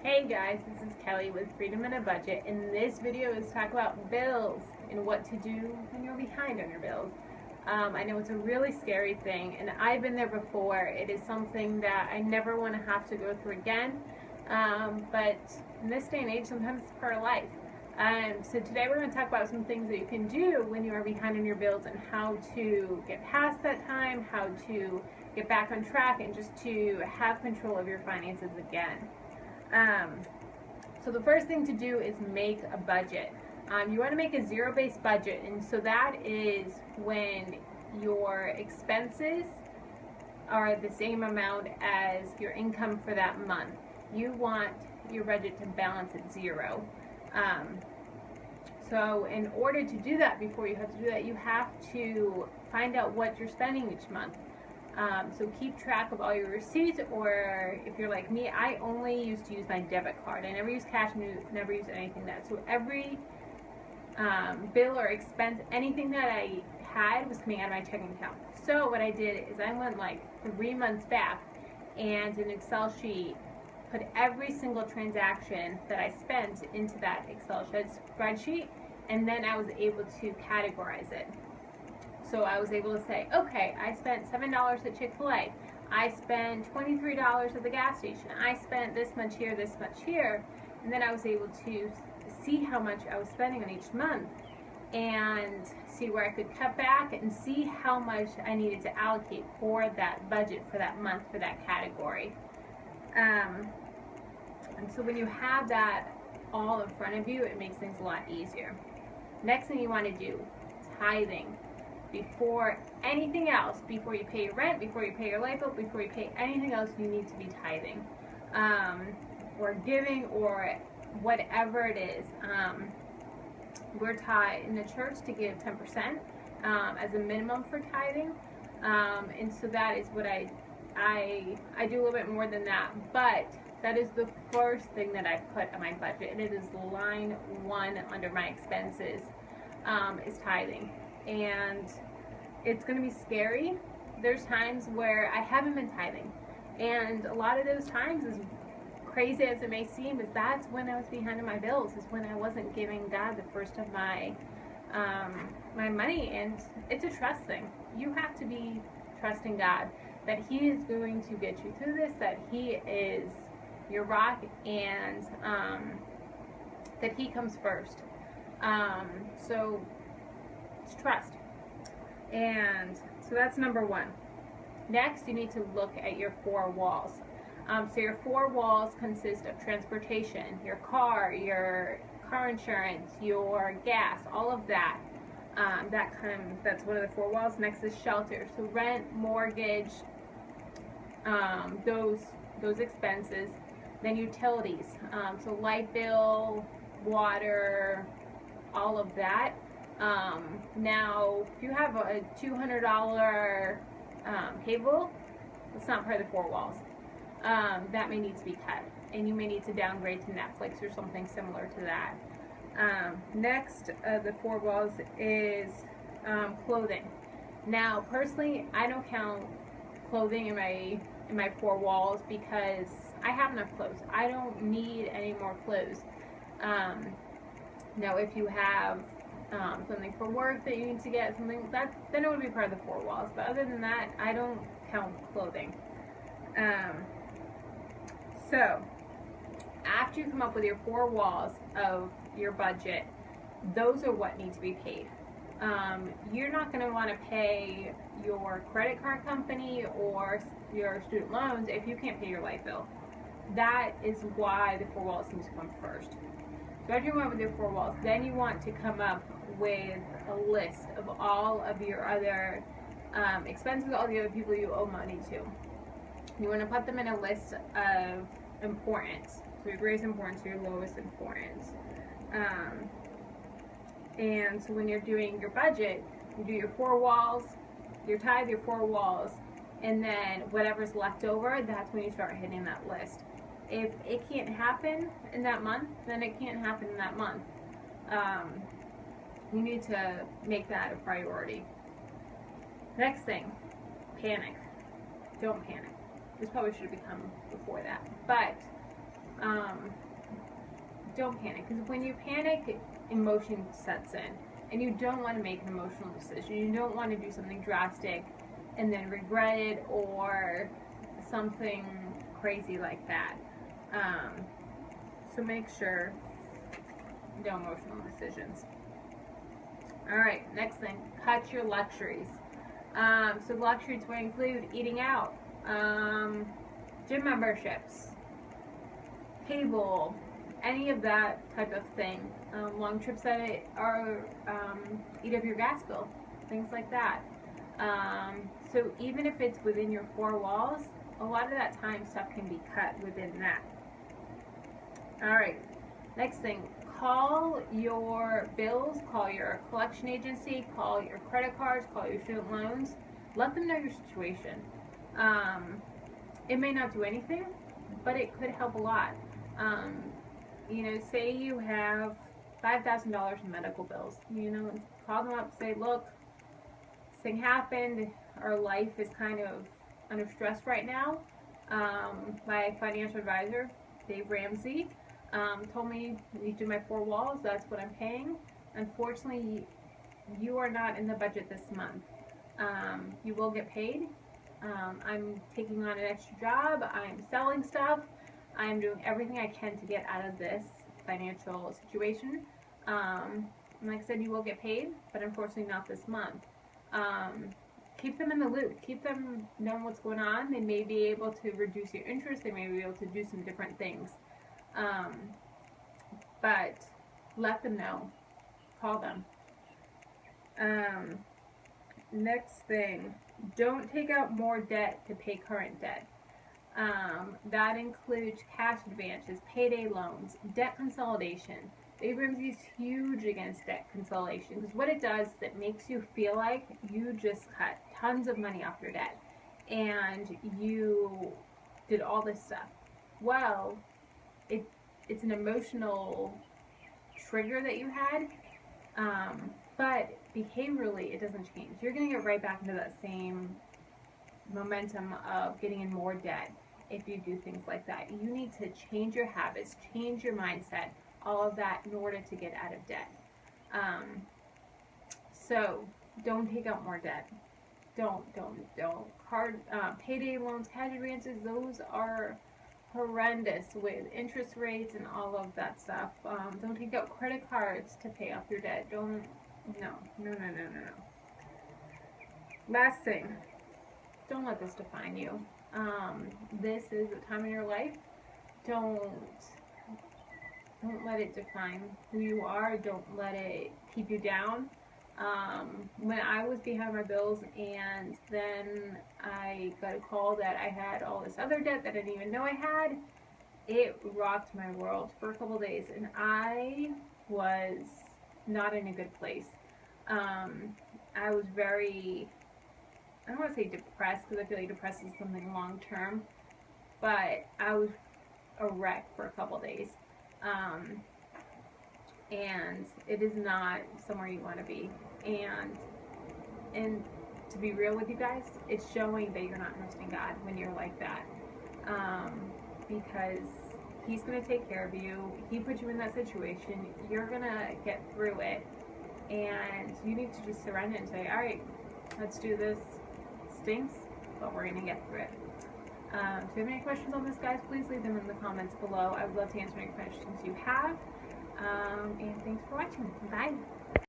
Hey guys, this is Kelly with Freedom in a Budget, and this video is to talk about bills and what to do when you're behind on your bills. I know it's a really scary thing, and I've been there before. It is something that I never want to have to go through again, but in this day and age, sometimes it's part of life. So today we're going to talk about some things that you can do when you are behind on your bills and how to get past that time, how to get back on track, and just to have control of your finances again. So the first thing to do is make a budget. You want to make a zero-based budget, and so that is when your expenses are the same amount as your income for that month. You want your budget to balance at zero. So in order to do that, before you have to do that, you have to find out what you're spending each month. So keep track of all your receipts, or if you're like me, I only used to use my debit card. I never used cash, never used anything like that. So every bill or expense, anything that I had was coming out of my checking account. So what I did is I went like 3 months back and in an Excel sheet put every single transaction that I spent into that Excel spreadsheet, and then I was able to categorize it. So I was able to say, okay, I spent $7 at Chick-fil-A. I spent $23 at the gas station. I spent this much here, and then I was able to see how much I was spending on each month and see where I could cut back and see how much I needed to allocate for that budget for that month, for that category. And so when you have that all in front of you, it makes things a lot easier. Next thing you want to do, tithing. Before anything else, before you pay your rent, before you pay your light bill, before you pay anything else, you need to be tithing, or giving, or whatever it is. We're taught in the church to give 10% as a minimum for tithing, and so that is what I do a little bit more than that, but that is the first thing that I put on my budget, and it is line 1 under my expenses, is tithing. And it's going to be scary. There's times where I haven't been tithing, and a lot of those times, as crazy as it may seem, is that's when I was behind on my bills, is when I wasn't giving God the first of my my money. And it's a trust thing. You have to be trusting God that He is going to get you through this, that He is your rock, and that He comes first. So trust. And so that's number 1. Next, you need to look at your 4 walls. So your 4 walls consist of transportation, your car insurance, your gas, all of that. That's one of the 4 walls. Next is shelter. So rent, mortgage, those expenses. Then utilities. So light bill, water, all of that. Now, if you have a $200 cable, it's not part of the 4 walls. That may need to be cut, and you may need to downgrade to Netflix or something similar to that. Next, the 4 walls is clothing. Now, personally, I don't count clothing in my 4 walls because I have enough clothes. I don't need any more clothes. Now, if you have something for work that you need to get, something that, then it would be part of the 4 walls. But other than that, I don't count clothing. So after you come up with your 4 walls of your budget, those are what need to be paid. You're not going to want to pay your credit card company or your student loans if you can't pay your light bill. That is why the 4 walls need to come first. So after you come up with your 4 walls, then you want to come up with a list of all of your other expenses, all the other people you owe money to. You want to put them in a list of importance. So your greatest importance, your lowest importance. And so when you're doing your budget, you do your 4 walls, your tithe, your 4 walls, and then whatever's left over, that's when you start hitting that list. If it can't happen in that month, then it can't happen in that month. You need to make that a priority. Next thing, panic. Don't panic. This probably should have become before that. But don't panic, because when you panic, emotion sets in, and you don't want to make an emotional decision. You don't want to do something drastic and then regret it, or something crazy like that. So make sure no emotional decisions. All right, next thing, cut your luxuries. So luxuries would include eating out, gym memberships, cable, any of that type of thing. Long trips that are eat up your gas bill, things like that. So even if it's within your four walls, a lot of that time stuff can be cut within that. All right, next thing, call your bills, call your collection agency, call your credit cards, call your student loans. Let them know your situation. It may not do anything, but it could help a lot. Say you have $5,000 in medical bills. Call them up, say, look, this thing happened. Our life is kind of under stress right now. My financial advisor, Dave Ramsey, told me each of my four walls, that's what I'm paying. Unfortunately, you are not in the budget this month. You will get paid. I'm taking on an extra job. I'm selling stuff. I'm doing everything I can to get out of this financial situation. Like I said, you will get paid, but unfortunately not this month. Keep them in the loop. Keep them knowing what's going on. They may be able to reduce your interest. They may be able to do some different things. But let them know. Call them. Next thing, don't take out more debt to pay current debt. That includes cash advances, payday loans, debt consolidation. Dave Ramsey is huge against debt consolidation, because what it does is it makes you feel like you just cut tons of money off your debt and you did all this stuff. Well, it's an emotional trigger that you had, but behaviorally it doesn't change. You're going to get right back into that same momentum of getting in more debt if you do things like that. You need to change your habits, change your mindset, all of that in order to get out of debt. So don't take out more debt. Don't. Payday loans, cash advances, those are horrendous with interest rates and all of that stuff. Don't take out credit cards to pay off your debt. No. Last thing, don't let this define you. This is a time in your life. Don't let it define who you are. Don't let it keep you down. When I was behind my bills and then I got a call that I had all this other debt that I didn't even know I had, it rocked my world for a couple days, and I was not in a good place. I was very, I don't want to say depressed, because I feel like depressed is something long term, but I was a wreck for a couple days. And it is not somewhere you want to be. And to be real with you guys, it's showing that you're not trusting God when you're like that. Because He's going to take care of you. He put you in that situation. You're going to get through it. And you need to just surrender and say, all right, let's do this. It stinks, but we're going to get through it. If you have any questions on this, guys, please leave them in the comments below. I would love to answer any questions you have. And thanks for watching. Bye.